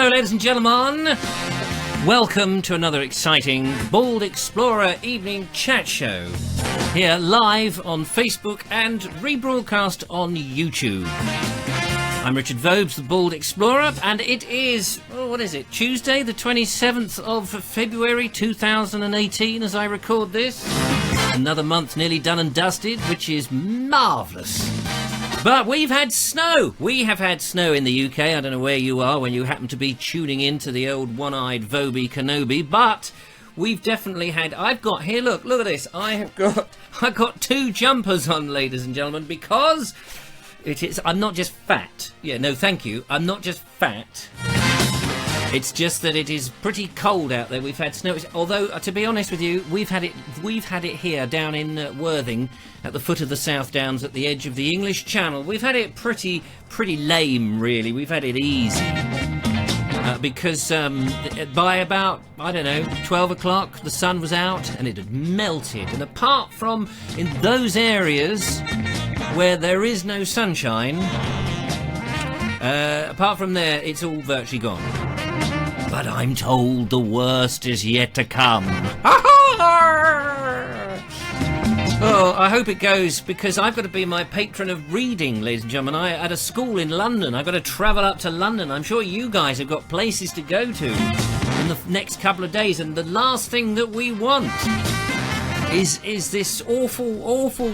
Hello, ladies and gentlemen. Welcome to another exciting Bald Explorer evening chat show. Here live on Facebook and rebroadcast on YouTube. I'm Richard Vobes, the Bald Explorer, and it is, Tuesday, the 27th of February 2018 as I record this. Another month nearly done and dusted, which is marvellous. But we've had snow. We have had snow in the UK. I don't know where you are when you happen to be tuning in to the old one-eyed Vobie Kenobi, but we've definitely had... I've got here, look at this. I've got two jumpers on, ladies and gentlemen, because I'm not just fat. Yeah, no, thank you. I'm not just fat. It's just that it is pretty cold out there. We've had snow. Although, to be honest with you, we've had it here down in Worthing, at the foot of the South Downs, at the edge of the English Channel. We've had it pretty lame, really. We've had it easy. Because by about, 12 o'clock, the sun was out and it had melted. And apart from in those areas where there is no sunshine, apart from there, it's all virtually gone. But I'm told the worst is yet to come. Oh, I hope it goes, because I've got to be my patron of reading, ladies and gentlemen. At a school in London. I've got to travel up to London. I'm sure you guys have got places to go to in the next couple of days. And the last thing that we want is this awful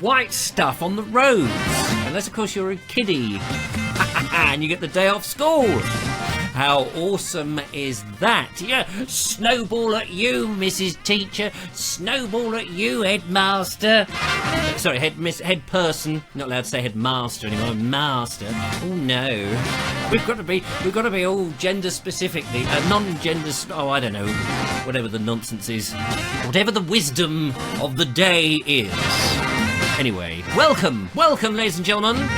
white stuff on the roads. Unless, of course, you're a kiddie and you get the day off school. How awesome is that? Yeah, snowball at you, Mrs. Teacher. Snowball at you, Headmaster. Sorry, head person. Not allowed to say headmaster anymore. Master. Oh no. We've got to be all gender specifically, non-gender. Oh, I don't know. Whatever the nonsense is, whatever the wisdom of the day is. Anyway, welcome, ladies and gentlemen.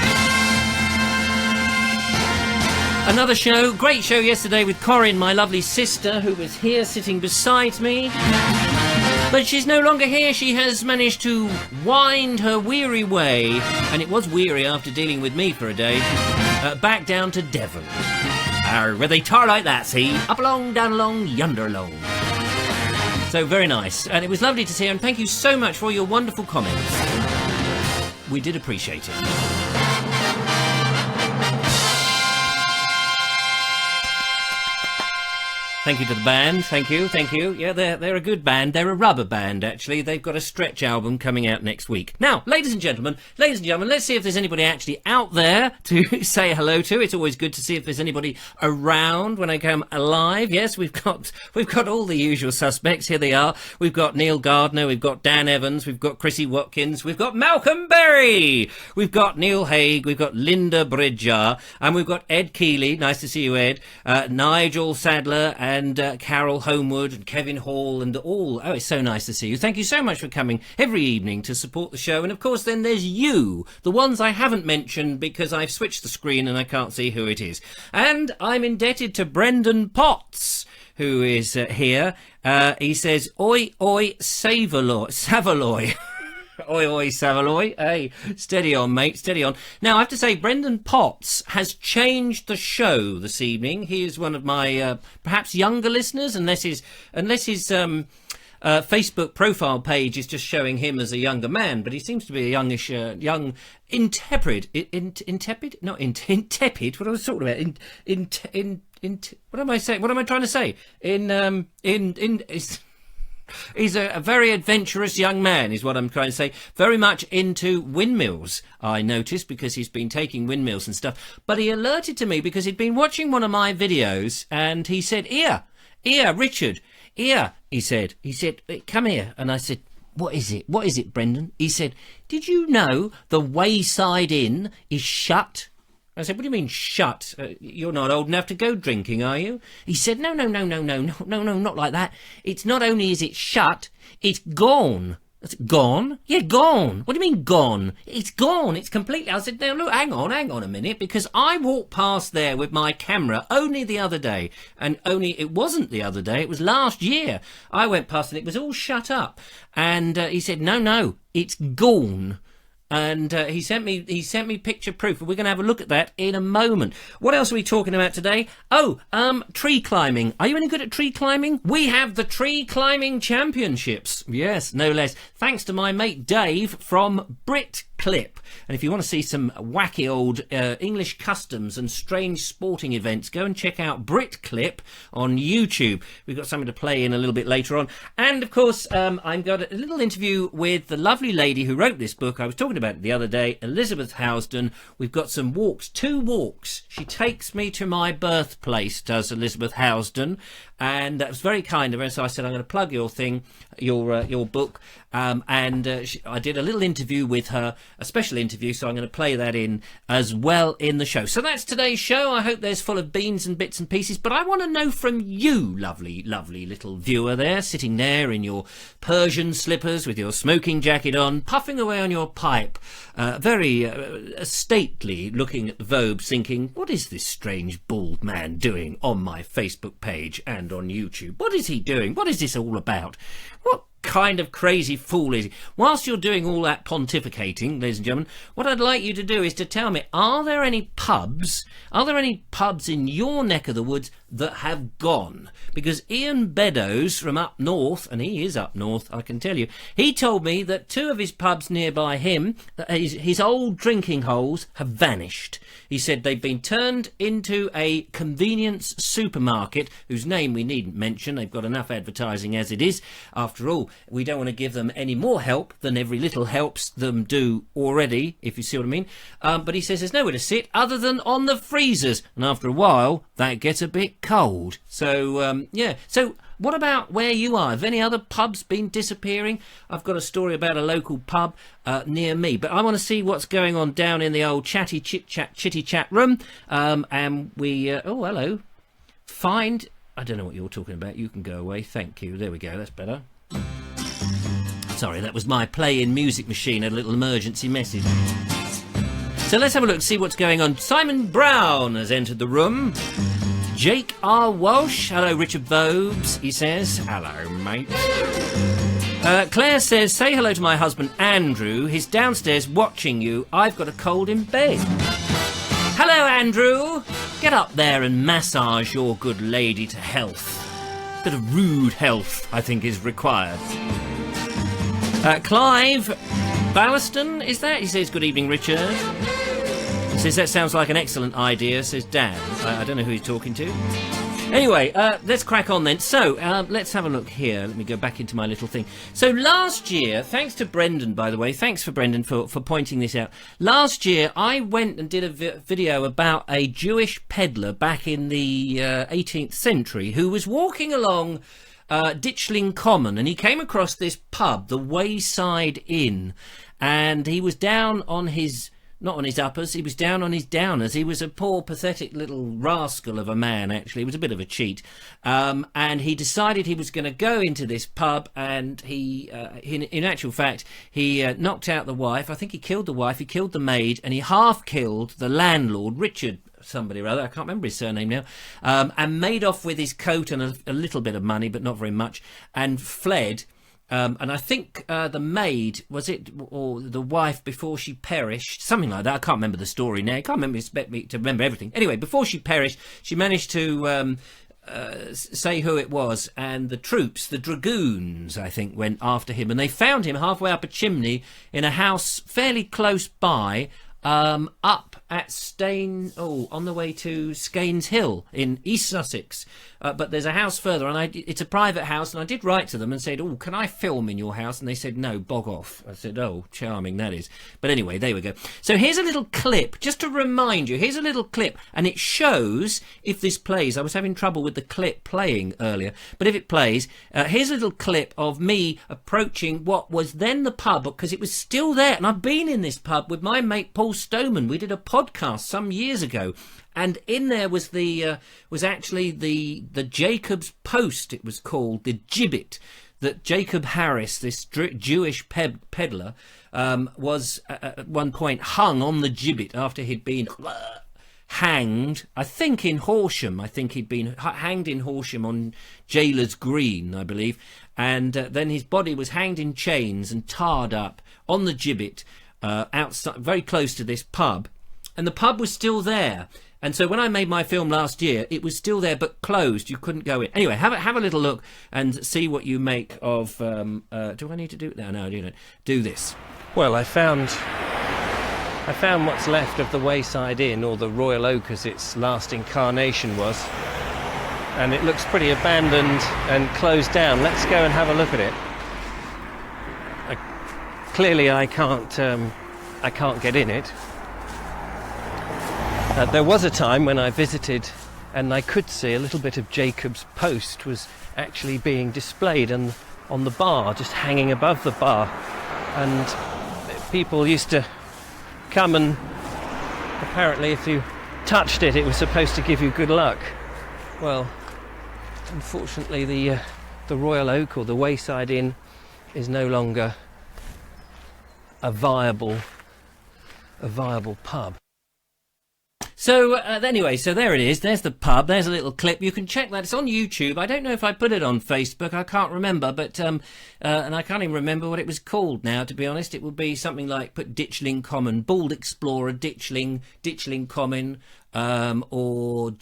Another show, great show yesterday with Corinne, my lovely sister, who was here sitting beside me. But she's no longer here. She has managed to wind her weary way, and it was weary after dealing with me for a day, back down to Devon. Where they tar like that, see? Up along, down along, yonder along. So very nice. And it was lovely to see her, and thank you so much for all your wonderful comments. We did appreciate it. Thank you to the band. Thank you. Yeah, they're a good band. They're a rubber band, actually. They've got a stretch album coming out next week. Now, ladies and gentlemen, let's see if there's anybody actually out there to say hello to. It's always good to see if there's anybody around when I come alive. Yes, we've got all the usual suspects. Here they are. We've got Neil Gardner. We've got Dan Evans. We've got Chrissy Watkins. We've got Malcolm Berry. We've got Neil Haig. We've got Linda Bridger. And we've got Ed Keeley. Nice to see you, Ed. Nigel Sadler and Carol Homewood and Kevin Hall and all. Oh, it's so nice to see you. Thank you so much for coming every evening to support the show. And of course, then there's you, the ones I haven't mentioned because I've switched the screen and I can't see who it is. And I'm indebted to Brendan Potts, who is here. He says, oi, Savaloy. Oi, Savaloy. Hey, steady on, mate, steady on. Now, I have to say, Brendan Potts has changed the show this evening. He is one of my perhaps younger listeners, unless his Facebook profile page is just showing him as a younger man, but he seems to be a young, intrepid. Not intepid. What I was talking about? What am I saying? What am I trying to say? He's a very adventurous young man, is what I'm trying to say. Very much into windmills, I noticed, because he's been taking windmills and stuff. But he alerted to me because he'd been watching one of my videos, and he said, Here, Richard, here, he said, come here. And I said, what is it, Brendan? He said, did you know the Wayside Inn is shut? I said, what do you mean shut? You're not old enough to go drinking, are you? He said, no, not like that. It's not only is it shut, it's gone. I said, gone? Yeah, gone. What do you mean gone? It's gone. It's completely... I said, now look, hang on a minute, because I walked past there with my camera only the other day, and it wasn't the other day, it was last year. I went past and it was all shut up. And he said, no, it's gone. And he sent me picture proof. We're going to have a look at that in a moment. What else are we talking about today? Oh, tree climbing. Are you any good at tree climbing? We have the Tree Climbing Championships. Yes, no less. Thanks to my mate Dave from Brit Clip. And if you want to see some wacky old English customs and strange sporting events, go and check out Brit Clip on YouTube. We've got something to play in a little bit later on. And of course, I've got a little interview with the lovely lady who wrote this book. I was talking about it the other day, Elizabeth Housden. We've got some walks, 2 walks. She takes me to my birthplace, does Elizabeth Housden. And that was very kind of her. So I said, I'm going to plug your thing, your book. I did a little interview with her, a special interview, so I'm going to play that in as well in the show. So that's today's show. I hope there's full of beans and bits and pieces, but I want to know from you, lovely, lovely little viewer there, sitting there in your Persian slippers with your smoking jacket on, puffing away on your pipe, very stately, looking at the Vobes, thinking, what is this strange bald man doing on my Facebook page and on YouTube? What is he doing? What is this all about? What kind of crazy fool is he? Whilst you're doing all that pontificating, ladies and gentlemen, what I'd like you to do is to tell me, are there any pubs in your neck of the woods that have gone? Because Ian Beddoes from up north, and he is up north, I can tell you, he told me that 2 of his pubs nearby him, his old drinking holes, have vanished. He said they've been turned into a convenience supermarket, whose name we needn't mention. They've got enough advertising as it is. After all, we don't want to give them any more help than every little helps them do already, if you see what I mean. But he says there's nowhere to sit other than on the freezers. And after a while, that gets a bit cold. So, yeah. So what about where you are? Have any other pubs been disappearing? I've got a story about a local pub near me. But I want to see what's going on down in the old chitty chat room. And we... oh, hello. Find... I don't know what you're talking about. You can go away. Thank you. There we go. That's better. Sorry, that was my play-in music machine, a little emergency message. So let's have a look, see what's going on. Simon Brown has entered the room. Jake R. Walsh. Hello, Richard Vobes, he says. Hello, mate. Claire says, say hello to my husband, Andrew. He's downstairs watching you. I've got a cold in bed. Hello, Andrew. Get up there and massage your good lady to health. Bit of rude health, I think, is required. Clive Ballaston, is that? He says, good evening, Richard. He says, that sounds like an excellent idea, says Dan. I don't know who he's talking to. Anyway, let's crack on then. So, let's have a look here. Let me go back into my little thing. So last year, thanks to Brendan, by the way, thanks for Brendan for pointing this out. Last year, I went and did a video about a Jewish peddler back in the 18th century who was walking along Ditchling Common, and he came across this pub, the Wayside Inn, and he was down on his... not on his uppers, he was down on his downers. He was a poor, pathetic little rascal of a man, actually. He was a bit of a cheat. And he decided he was going to go into this pub, and he, in actual fact, he knocked out the wife. I think he killed the wife, he killed the maid, and he half-killed the landlord, Richard somebody or other, I can't remember his surname now, and made off with his coat and a little bit of money, but not very much, and fled. And I think the maid, was it, or the wife before she perished, something like that. I can't remember the story now. I can't expect me to remember everything. Anyway, before she perished, she managed to say who it was, and the troops, the dragoons, I think, went after him, and they found him halfway up a chimney in a house fairly close by, up at on the way to Skanes Hill in East Sussex. But there's a house further, and it's a private house, and I did write to them and said, oh, can I film in your house? And they said, no, bog off. I said, oh, charming that is. But anyway, there we go. So here's a little clip, just to remind you, here's a little clip, and it shows if this plays. I was having trouble with the clip playing earlier, but if it plays, here's a little clip of me approaching what was then the pub, because it was still there, and I've been in this pub with my mate Paul Stoneman. We did a podcast some years ago, and in there was actually the Jacob's Post, it was called, the gibbet that Jacob Harris, this Jewish peddler, was at one point hung on the gibbet after he'd been hanged, I think in Horsham. I think he'd been hanged in Horsham on Jailers Green, I believe, and then his body was hanged in chains and tarred up on the gibbet outside, very close to this pub, and the pub was still there. And so when I made my film last year, it was still there but closed. You couldn't go in. Anyway, have a little look and see what you make of. Do I need to do it now? No, I don't. Do this. Well, I found what's left of the Wayside Inn, or the Royal Oak as its last incarnation was, and it looks pretty abandoned and closed down. Let's go and have a look at it. Clearly, I can't get in it. There was a time when I visited and I could see a little bit of Jacob's Post was actually being displayed on the bar, just hanging above the bar, and people used to come, and apparently if you touched it, it was supposed to give you good luck. Well, unfortunately the Royal Oak, or the Wayside Inn, is no longer a viable pub. So anyway, so there it is. There's the pub. There's a little clip. You can check that. It's on YouTube. I don't know if I put it on Facebook. I can't remember, but and I can't even remember what it was called now, to be honest. It would be something like, put Ditchling Common, Bald Explorer, Ditchling Common, or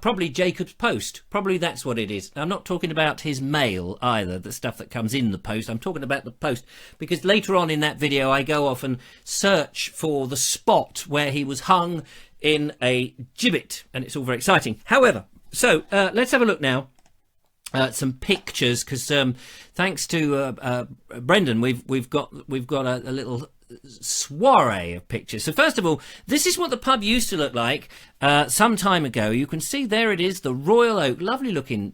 probably Jacob's Post. Probably that's what it is. I'm not talking about his mail either, the stuff that comes in the post. I'm talking about the post, because later on in that video I go off and search for the spot where he was hung in a gibbet, and it's all very exciting. However, so let's have a look now at some pictures, because thanks to Brendan, we've got a little soiree of pictures. So first of all, this is what the pub used to look like some time ago. You can see there it is, the Royal Oak, lovely looking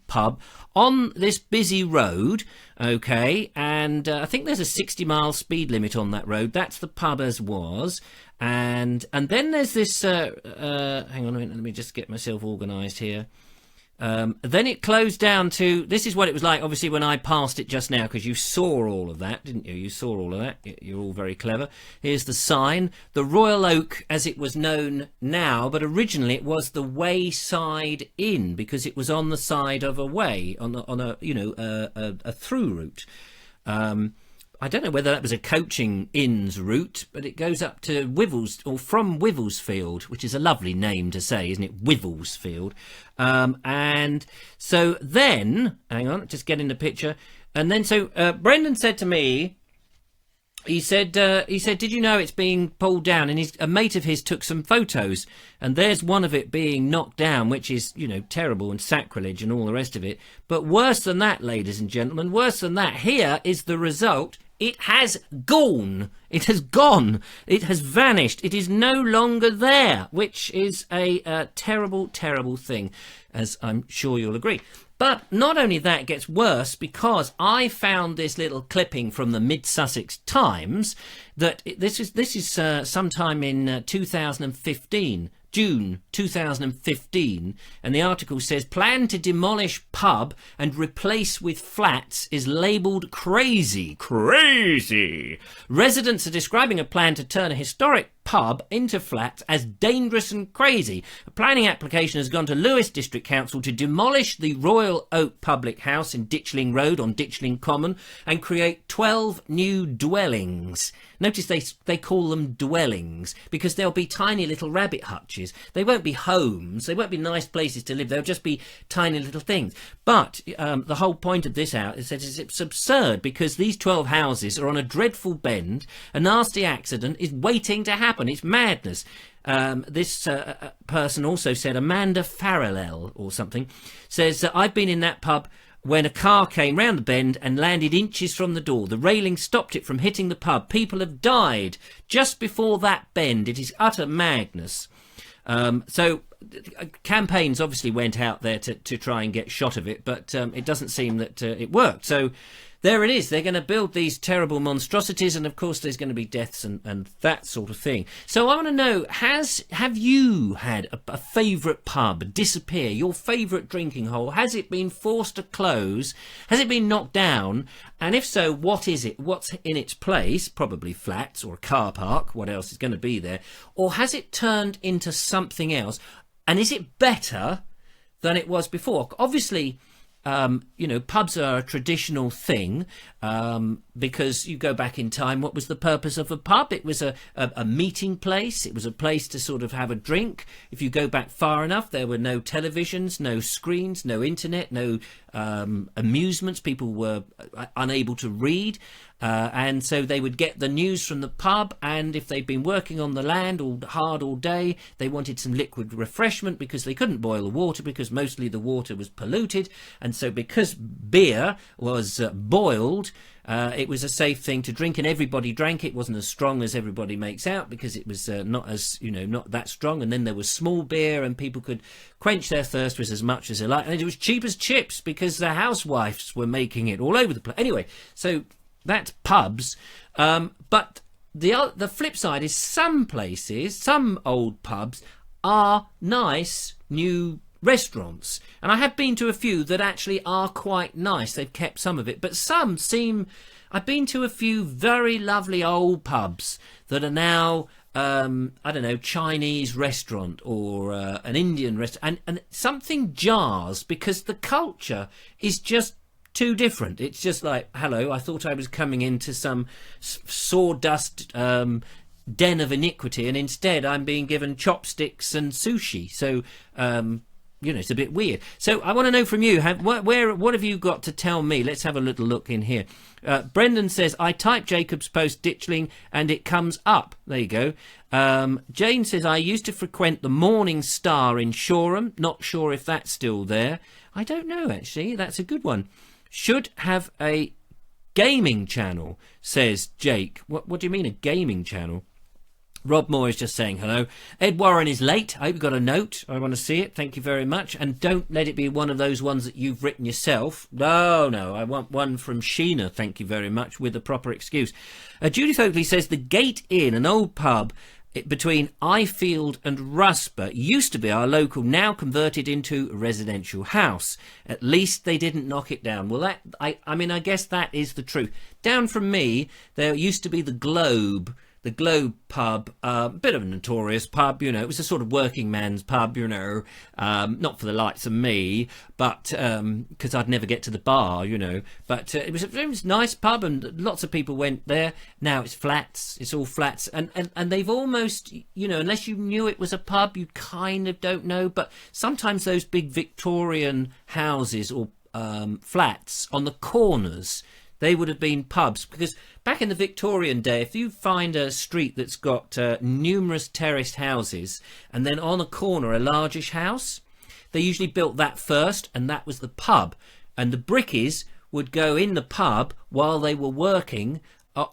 pub on this busy road. Okay, and I think there's a 60-mile speed limit on that road. That's the pub as was. And then there's this hang on a minute, let me just get myself organised here. Then it closed down to, this is what it was like obviously when I passed it just now, because you saw all of that, didn't you? You saw all of that. You're all very clever. Here's the sign, the Royal Oak as it was known now, but originally it was the Wayside Inn, because it was on the side of a way, on a you know, a through route. I don't know whether that was a coaching inns route, but it goes up to Wivels, or from Wivelsfield, which is a lovely name to say, isn't it? Wivelsfield. And so then, hang on, just get in the picture. And then, so Brendan said to me, he said, did you know it's being pulled down? And a mate of his took some photos, and there's one of it being knocked down, which is, you know, terrible and sacrilege and all the rest of it. But worse than that, ladies and gentlemen, worse than that, here is the result. It has gone. It has gone. It has vanished. It is no longer there, which is a terrible, terrible thing, as I'm sure you'll agree. But not only that, it gets worse, because I found this little clipping from the Mid-Sussex Times that this is sometime in 2015. June 2015, and the article says, plan to demolish pub and replace with flats is labelled crazy. Residents are describing a plan to turn a historic pub into flats as dangerous and crazy. A planning application has gone to Lewes District Council to demolish the Royal Oak Public House in Ditchling Road on Ditchling Common and create 12 new dwellings. Notice they call them dwellings, because there'll be tiny little rabbit hutches. They won't be homes. They won't be nice places to live. They'll just be tiny little things. But the whole point of this out is that it's absurd, because these 12 houses are on a dreadful bend. A nasty accident is waiting to happen. It's madness. This person also said, Amanda Farrell or something, says, I've been in that pub when a car came round the bend and landed inches from the door. The railing stopped it from hitting the pub. People have died just before that bend. It is utter madness. So campaigns obviously went out there to try and get shot of it, but it doesn't seem that it worked. So there it is. They're going to build these terrible monstrosities, and of course there's going to be deaths and that sort of thing. So I want to know, have you had a favourite pub disappear, your favourite drinking hole? Has it been forced to close? Has it been knocked down? And if so, what is it? What's in its place? Probably flats or a car park. What else is going to be there? Or has it turned into something else? And is it better than it was before? Obviously, pubs are a traditional thing because you go back in time. What was the purpose of a pub? It was a meeting place. It was a place to sort of have a drink. If you go back far enough, there were no televisions, no screens, no internet, no amusements. People were unable to read. And so they would get the news from the pub, and if they'd been working on the land hard all day, they wanted some liquid refreshment because they couldn't boil the water because mostly the water was polluted. And so because beer was boiled, it was a safe thing to drink, and everybody drank it. It wasn't as strong as everybody makes out because it was not that strong. And then there was small beer, and people could quench their thirst with as much as they liked. And it was cheap as chips because the housewives were making it all over the place. Anyway, so that's pubs. But the flip side is some places, some old pubs, are nice new restaurants, and I have been to a few that actually are quite nice. They've kept some of it, but some seem... I've been to a few very lovely old pubs that are now Chinese restaurant or an Indian restaurant, and something jars because the culture is just too different. It's just like, hello, I thought I was coming into some sawdust den of iniquity, and instead I'm being given chopsticks and sushi. So it's a bit weird. So I want to know from you, what have you got to tell me? Let's have a little look in here. Brendan says, I type Jacob's post Ditchling and it comes up. There you go. Jane says, I used to frequent the Morning Star in Shoreham. Not sure if that's still there. I don't know, actually. That's a good one. Should have a gaming channel, says Jake. What do you mean, a gaming channel? Rob Moore is just saying hello. Ed Warren is late. I hope you got a note. I want to see it. Thank you very much. And don't let it be one of those ones that you've written yourself. No. I want one from Sheena. Thank you very much, with a proper excuse. Judith Oakley says the Gate Inn, an old pub between Ifield and Rusper, used to be our local, now converted into a residential house. At least they didn't knock it down. Well, I guess that is the truth. Down from me, there used to be the Globe pub, a bit of a notorious pub, it was a sort of working man's pub, not for the likes of me, but because I'd never get to the bar, but it was a nice pub and lots of people went there. Now it's flats, it's all flats, and they've almost, unless you knew it was a pub, you kind of don't know, but sometimes those big Victorian houses or flats on the corners, they would have been pubs, because back in the Victorian day, if you find a street that's got numerous terraced houses and then on a corner a largish house, they usually built that first, and that was the pub, and the brickies would go in the pub while they were working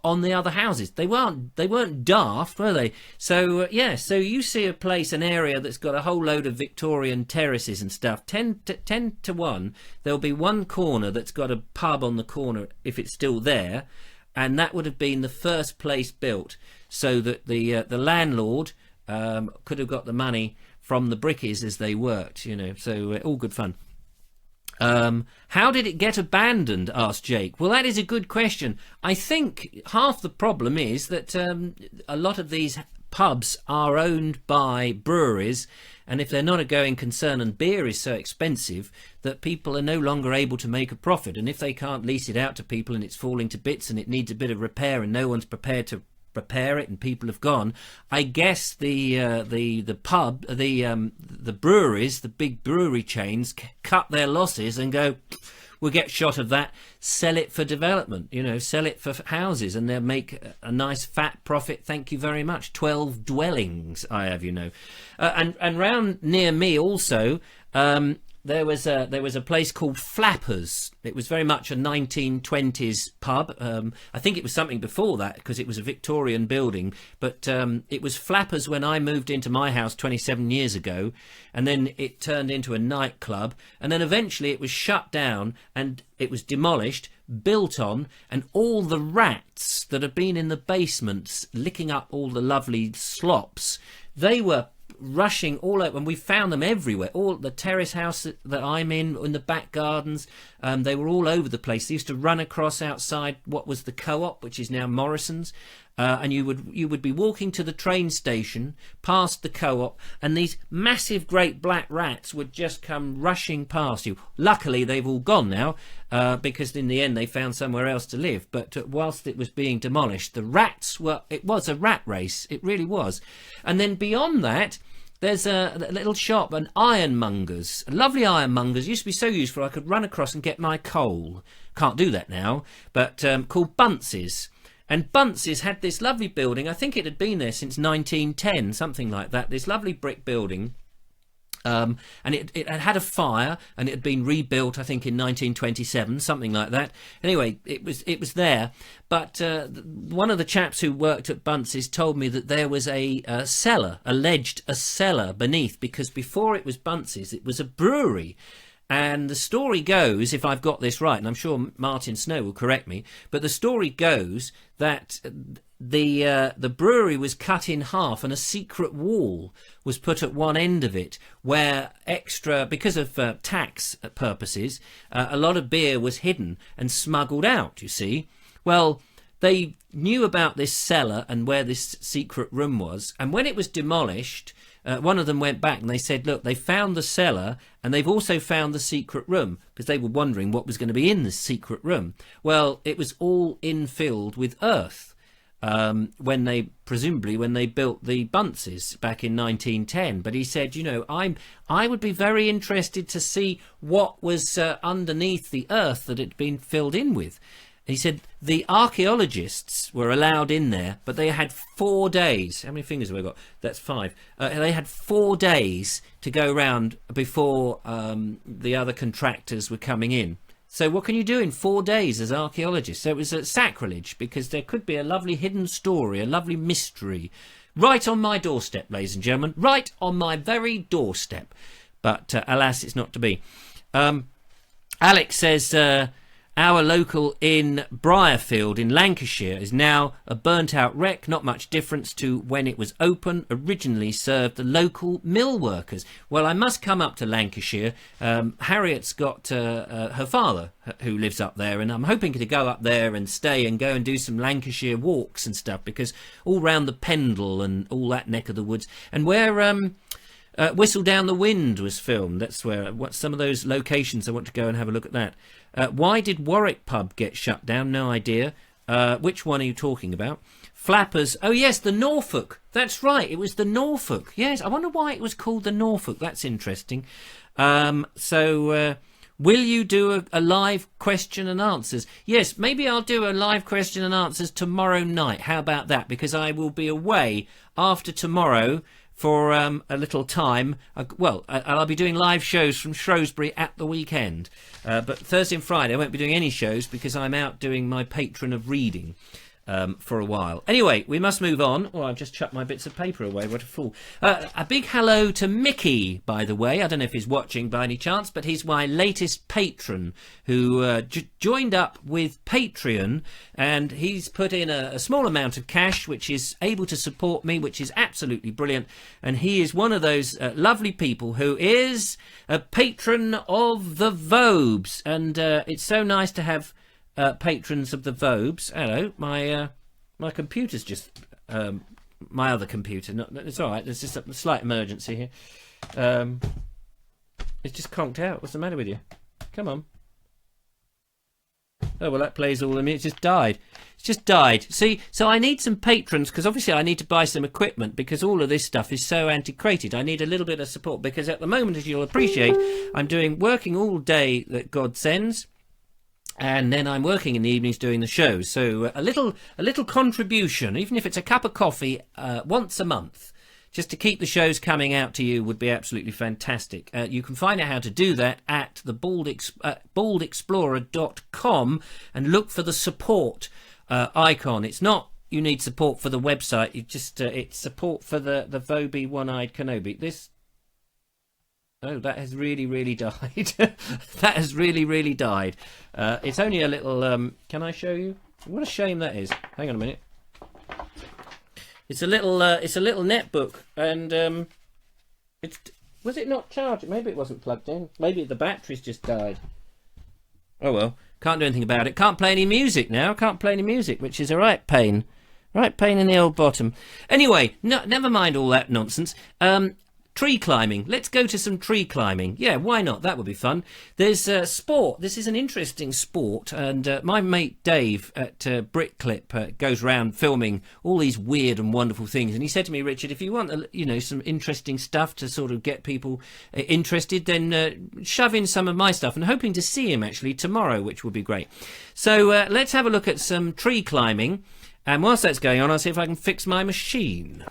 on the other houses. They weren't daft, were they? So so you see a place, an area that's got a whole load of Victorian terraces and stuff, 10 to 1, there'll be one corner that's got a pub on the corner, if it's still there, and that would have been the first place built, so that the landlord could have got the money from the brickies as they worked, so all good fun. How did it get abandoned, asked Jake. Well, that is a good question. I think half the problem is that a lot of these pubs are owned by breweries, and if they're not a going concern and beer is so expensive that people are no longer able to make a profit, and if they can't lease it out to people and it's falling to bits and it needs a bit of repair and no one's prepared to repair it and people have gone, I guess the breweries, the big brewery chains, cut their losses and go, we'll get shot of that, sell it for development, sell it for houses, and they'll make a nice fat profit. Thank you very much. 12 dwellings I have, and round near me also, there was a place called Flappers. It was very much a 1920s pub. I think it was something before that because it was a Victorian building. But it was Flappers when I moved into my house 27 years ago. And then it turned into a nightclub. And then eventually it was shut down and it was demolished, built on. And all the rats that had been in the basements licking up all the lovely slops, they were rushing all over, and we found them everywhere. All the terrace house that I'm in the back gardens, they were all over the place. They used to run across outside what was the Co-op, which is now Morrison's, and you would be walking to the train station past the Co-op, and these massive great black rats would just come rushing past you. Luckily they've all gone now, because in the end they found somewhere else to live. But whilst it was being demolished, the rats it was a rat race. It really was. And then beyond that, there's a little shop, an ironmonger's, a lovely ironmonger's. Used to be so useful I could run across and get my coal. Can't do that now, but called Bunce's. And Bunce's had this lovely building. I think it had been there since 1910, something like that. This lovely brick building. And it had a fire, and it had been rebuilt, I think, in 1927, something like that. Anyway, it was there. But one of the chaps who worked at Bunce's told me that there was a cellar, alleged a cellar beneath, because before it was Bunce's, it was a brewery. And the story goes, if I've got this right, and I'm sure Martin Snow will correct me, but the story goes that the brewery was cut in half, and a secret wall was put at one end of it, where because of tax purposes, a lot of beer was hidden and smuggled out, you see. Well, they knew about this cellar and where this secret room was, and when it was demolished, one of them went back and they said, look, they found the cellar and they've also found the secret room, because they were wondering what was going to be in this secret room. Well, it was all infilled with earth when they built the Bunce's back in 1910. But he said, you know, I would be very interested to see what was underneath the earth that it had been filled in with. He said the archaeologists were allowed in there, but they had 4 days. How many fingers have I got? That's 5. They had 4 days to go round before the other contractors were coming in. So what can you do in 4 days as archaeologists? So it was a sacrilege, because there could be a lovely hidden story, a lovely mystery, right on my doorstep, ladies and gentlemen, right on my very doorstep. But alas, it's not to be. Alex says... our local in Briarfield in Lancashire is now a burnt-out wreck, not much difference to when it was open. Originally served the local mill workers. Well, I must come up to Lancashire. Harriet's got her father who lives up there, and I'm hoping to go up there and stay and go and do some Lancashire walks and stuff, because all round the Pendle and all that neck of the woods, and where... Whistle Down the Wind was filmed. That's where some of those locations. I want to go and have a look at that. Why did Warwick pub get shut down? No idea. Which one are you talking about? Flappers. Oh yes, the Norfolk. That's right. It was the Norfolk. Yes. I wonder why it was called the Norfolk. That's interesting. So will you do a live question and answers? Yes, maybe I'll do a live question and answers tomorrow night. How about that? Because I will be away after tomorrow for a little time. I'll be doing live shows from Shrewsbury at the weekend. But Thursday and Friday I won't be doing any shows, because I'm out doing my Patron of Reading for a while. Anyway, we must move on. Oh, I've just chucked my bits of paper away. What a fool. A big hello to Mickey, by the way. I don't know if he's watching by any chance, but he's my latest patron who joined up with Patreon, and he's put in a small amount of cash, which is able to support me, which is absolutely brilliant. And he is one of those lovely people who is a patron of the Vobes. And it's so nice to have patrons of the Vobes. Hello, my computer's just my other computer. It's all right. There's just a slight emergency here. It's just conked out. What's the matter with you? Come on. Oh well, that plays all of me. It's just died. It's just died. See, so I need some patrons, because obviously I need to buy some equipment, because all of this stuff is so antiquated. I need a little bit of support, because at the moment, as you'll appreciate, I'm working all day that God sends. And then I'm working in the evenings doing the shows. So a little contribution, even if it's a cup of coffee once a month, just to keep the shows coming out to you, would be absolutely fantastic. You can find out how to do that at the baldexplorer.com and look for the support icon. It's not you need support for the website. It's support for the Vobie One-Eyed Kenobi. Oh, that has really, really died. That has really, really died. It's only a little... can I show you? What a shame that is. Hang on a minute. It's a little netbook, and Was it not charged? Maybe it wasn't plugged in. Maybe the battery's just died. Oh well, can't do anything about it. Can't play any music now. Can't play any music, which is a right pain. Right pain in the old bottom. Anyway, no, never mind all that nonsense. Tree climbing. Let's go to some tree climbing. Yeah, why not? That would be fun. There's sport. This is an interesting sport, and my mate Dave at Brickclip goes around filming all these weird and wonderful things. And he said to me, Richard, if you want, some interesting stuff to sort of get people interested, then shove in some of my stuff. And hoping to see him actually tomorrow, which would be great. So let's have a look at some tree climbing. And whilst that's going on, I'll see if I can fix my machine.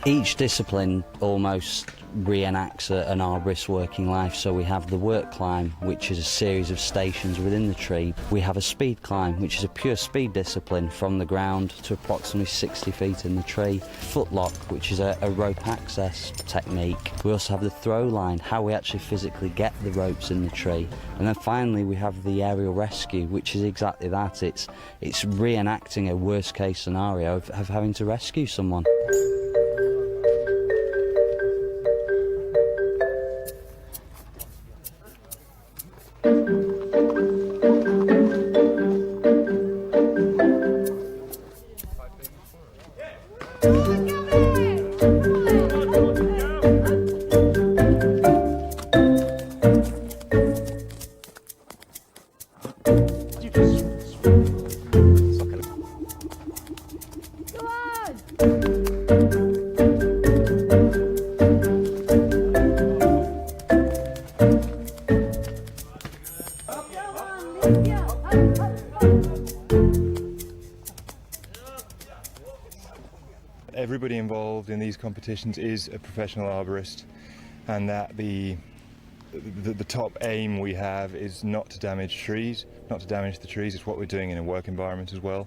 Each discipline almost reenacts an arborist working life. So we have the work climb, which is a series of stations within the tree. We have a speed climb, which is a pure speed discipline from the ground to approximately 60 feet in the tree. Footlock, which is a rope access technique. We also have the throw line, how we actually physically get the ropes in the tree. And then finally we have the aerial rescue, which is exactly that. It's reenacting a worst case scenario of having to rescue someone. Everybody involved in these competitions is a professional arborist, and that the top aim we have is not to damage trees, not to damage the trees. It's what we're doing in a work environment as well.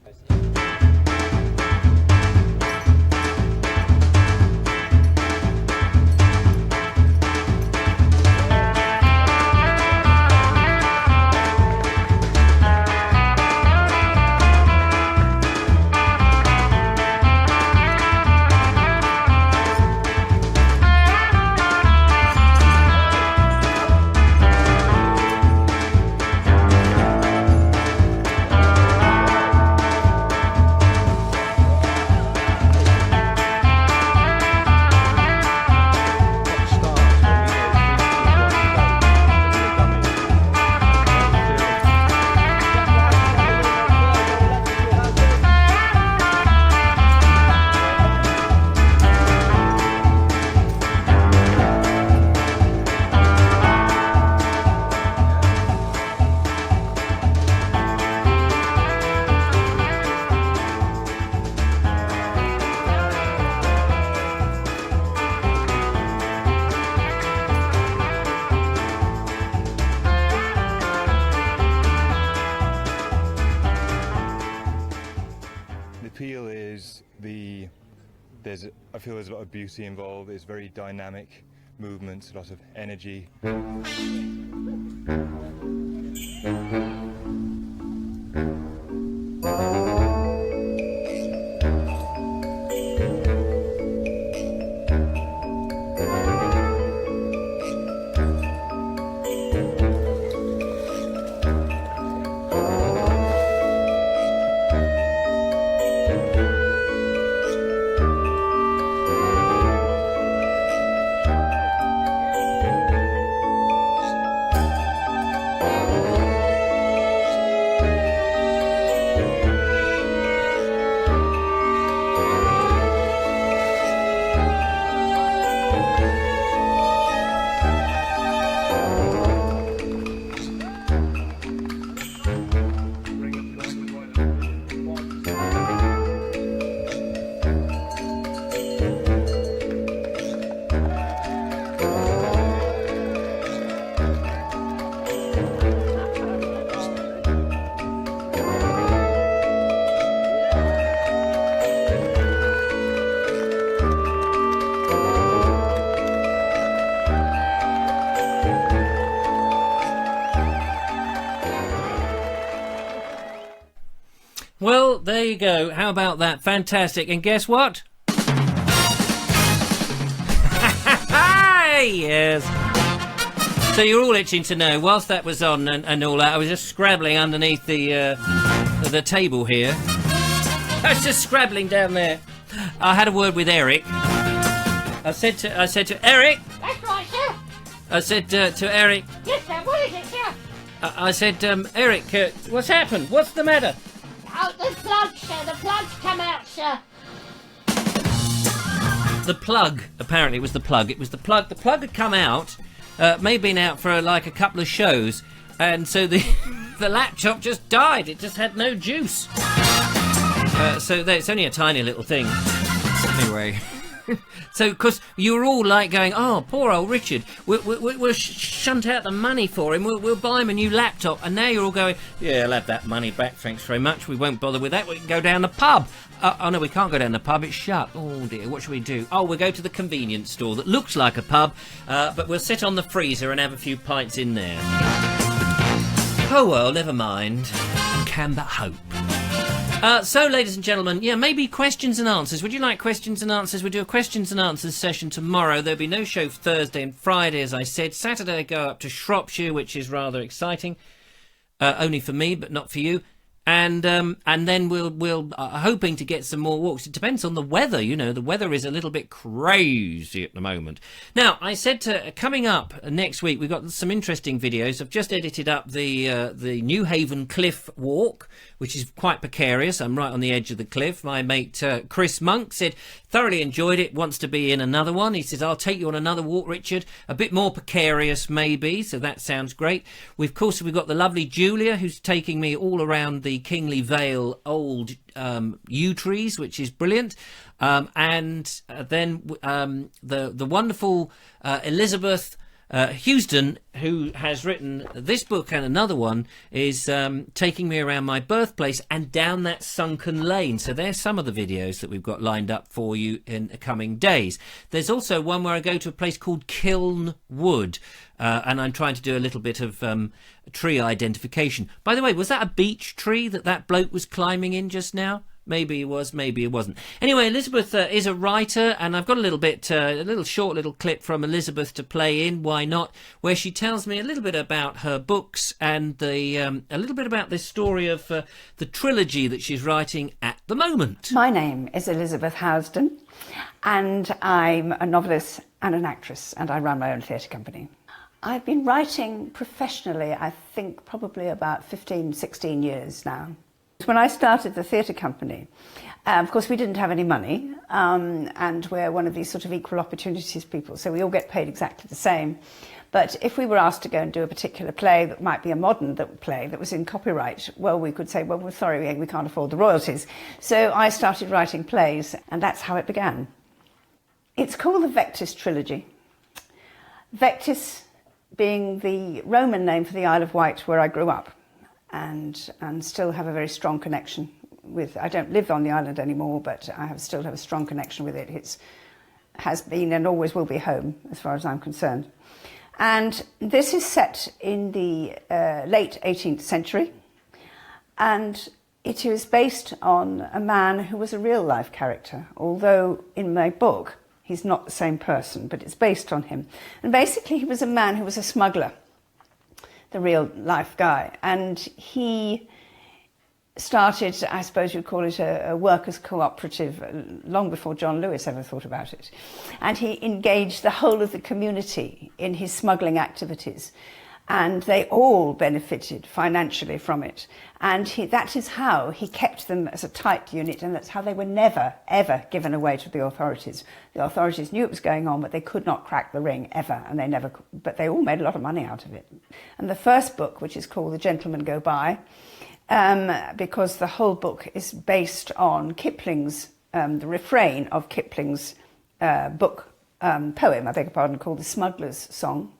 Appeal is I feel there's a lot of beauty involved. It's very dynamic movements, a lot of energy. Well, there you go. How about that? Fantastic. And guess what? Yes. So you're all itching to know. Whilst that was on and all that, I was just scrabbling underneath the table here. I was just scrabbling down there. I had a word with Eric. I said to Eric. That's right, sir. I said to Eric. Yes, sir. What is it, sir? I said, Eric, what's happened? What's the matter? Oh, the plug, sir. The plug's come out, sir. The plug. Apparently, it was the plug. It was the plug. The plug had come out. May have been out for like a couple of shows, and so the the laptop just died. It just had no juice. So it's only a tiny little thing. Anyway. So, because you were all like going, oh, poor old Richard, we'll shunt out the money for him, we'll buy him a new laptop, and now you're all going, yeah, I'll have that money back, thanks very much, we won't bother with that, we can go down the pub. Oh no, we can't go down the pub, it's shut. Oh dear, what should we do? Oh, we'll go to the convenience store that looks like a pub, but we'll sit on the freezer and have a few pints in there. Oh well, never mind. Can but hope. So, ladies and gentlemen, yeah, maybe questions and answers. Would you like questions and answers? We'll do a questions and answers session tomorrow. There'll be no show Thursday and Friday, as I said. Saturday, I go up to Shropshire, which is rather exciting. Only for me, but not for you. And then we'll hoping to get some more walks. It depends on the weather, you know. The weather is a little bit crazy at the moment. Now, I said coming up next week, we've got some interesting videos. I've just edited up the New Haven Cliff Walk, which is quite precarious. I'm right on the edge of the cliff. My mate Chris Monk said thoroughly enjoyed it, wants to be in another one. He says, I'll take you on another walk, Richard. A bit more precarious, maybe, so that sounds great. We've got the lovely Julia, who's taking me all around the Kingley Vale old yew trees, which is brilliant. And then the wonderful Elizabeth Houston, who has written this book and another one, is taking me around my birthplace and down that sunken lane. So there's some of the videos that we've got lined up for you in the coming days. There's also one where I go to a place called Kiln Wood, and I'm trying to do a little bit of tree identification. By the way, was that a beech tree that bloke was climbing in just now? Maybe it was, maybe it wasn't. Anyway, Elizabeth is a writer, and I've got a short little clip from Elizabeth to play in, why not, where she tells me a little bit about her books and a little bit about this story of the trilogy that she's writing at the moment. My name is Elizabeth Housden, and I'm a novelist and an actress, and I run my own theatre company. I've been writing professionally, I think, probably about 15, 16 years now. When I started the theatre company, of course we didn't have any money, and we're one of these sort of equal opportunities people, so we all get paid exactly the same. But if we were asked to go and do a particular play that might be a modern play that was in copyright, well, we could say, well, we're sorry, we can't afford the royalties. So I started writing plays, and that's how it began. It's called the Vectis Trilogy. Vectis being the Roman name for the Isle of Wight, where I grew up. And still have a very strong connection with. I don't live on the island anymore, but I still have a strong connection with it. It has been and always will be home, as far as I'm concerned. And this is set in the late 18th century, and it is based on a man who was a real-life character, although in my book he's not the same person, but it's based on him. And basically he was a man who was a smuggler, the real life guy, and he started, I suppose you'd call it a workers' cooperative long before John Lewis ever thought about it, and he engaged the whole of the community in his smuggling activities, and they all benefited financially from it, and that is how he kept them as a tight unit, and that's how they were never ever given away to the authorities. The authorities knew it was going on, but they could not crack the ring ever, and but they all made a lot of money out of it. And the first book, which is called The Gentlemen Go By, because the whole book is based on Kipling's the refrain of Kipling's book poem, I beg your pardon, called The Smuggler's Song.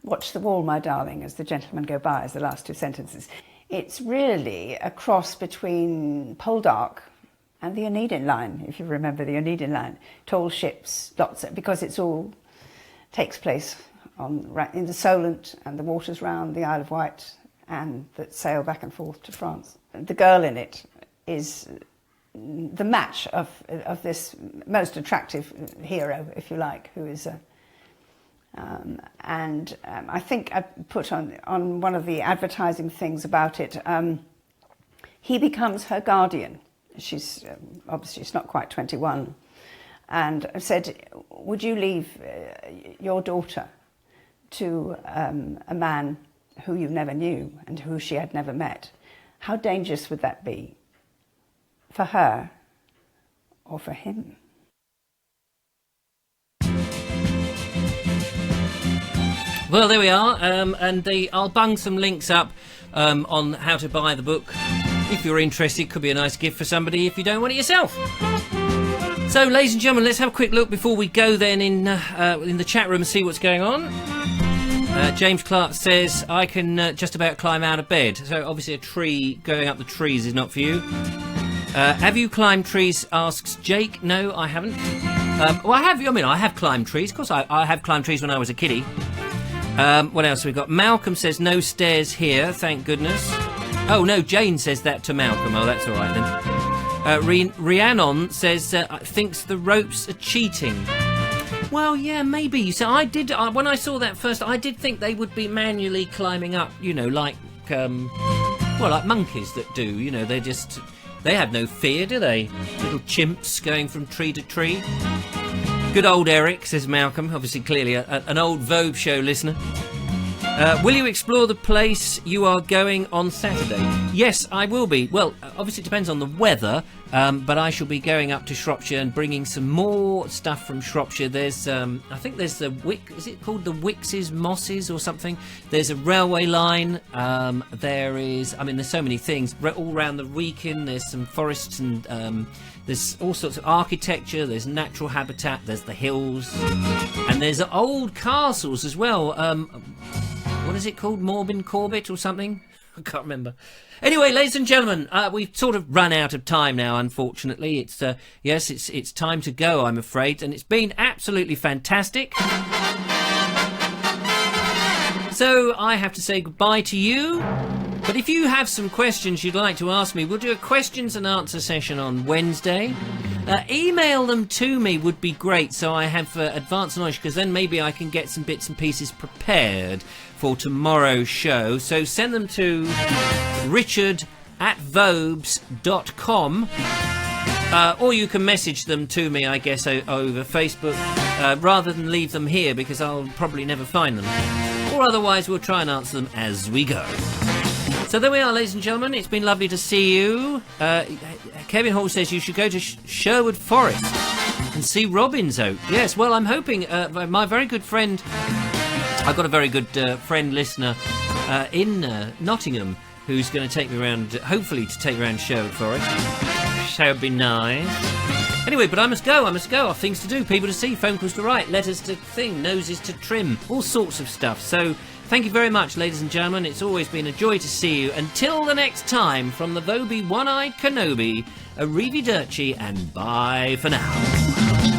Watch the wall, my darling, as the gentlemen go by, as the last two sentences. It's really a cross between Poldark and the Oneida line, if you remember the Oneida line. Tall ships, because it's all takes place in the Solent and the waters round the Isle of Wight, and that sail back and forth to France. The girl in it, the match of this most attractive hero, if you like, who is a... I think I put on one of the advertising things about it, he becomes her guardian. She's obviously she's not quite 21, and I said, would you leave your daughter to a man who you never knew and who she had never met? How dangerous would that be for her or for him? Well, there we are, and I'll bung some links up on how to buy the book. If you're interested, could be a nice gift for somebody if you don't want it yourself. So, ladies and gentlemen, let's have a quick look before we go then in the chat room and see what's going on. James Clark says, I can just about climb out of bed. So, obviously a tree, going up the trees is not for you. Have you climbed trees, asks Jake. No, I haven't. Well, I have climbed trees. Of course, I have climbed trees when I was a kiddie. What else have we got? Malcolm says no stairs here, thank goodness. Oh no, Jane says that to Malcolm. Oh, that's all right then. Rhiannon says thinks the ropes are cheating. Well, yeah, maybe. You see, I did when I saw that first, I did think they would be manually climbing up. You know, like like monkeys that do. You know, they have no fear, do they? Little chimps going from tree to tree. Good old Eric, says Malcolm, obviously clearly an old Vobes show listener. Will you explore the place you are going on Saturday? Yes, I will be. Well, obviously it depends on the weather, but I shall be going up to Shropshire and bringing some more stuff from Shropshire. There's, I think there's is it called the Wix's Mosses or something? There's a railway line. There's so many things all around the Wrekin. There's some forests and there's all sorts of architecture. There's natural habitat. There's the hills, and there's old castles as well. What is it called? Morbin Corbett or something? I can't remember. Anyway, ladies and gentlemen, we've sort of run out of time now, unfortunately. It's time to go, I'm afraid, and it's been absolutely fantastic. So I have to say goodbye to you. But if you have some questions you'd like to ask me, we'll do a questions and answer session on Wednesday. Email them to me would be great, so I have advance knowledge, because then maybe I can get some bits and pieces prepared for tomorrow's show. So send them to richard@vobes.com, or you can message them to me, I guess, over Facebook, rather than leave them here, because I'll probably never find them. Or otherwise we'll try and answer them as we go. So there we are, ladies and gentlemen. It's been lovely to see you. Kevin Hall says you should go to Sherwood Forest and see Robin's Oak. Yes, well, I'm hoping my very good friend... I've got a very good friend listener in Nottingham who's going to take me around, hopefully to take me around Sherwood Forest. So it'd be nice. Anyway, but I must go. I've things to do, people to see, phone calls to write, letters to sing, noses to trim, all sorts of stuff. So thank you very much, ladies and gentlemen. It's always been a joy to see you. Until the next time, from the Vobie One-Eyed Kenobi, arrivederci and bye for now.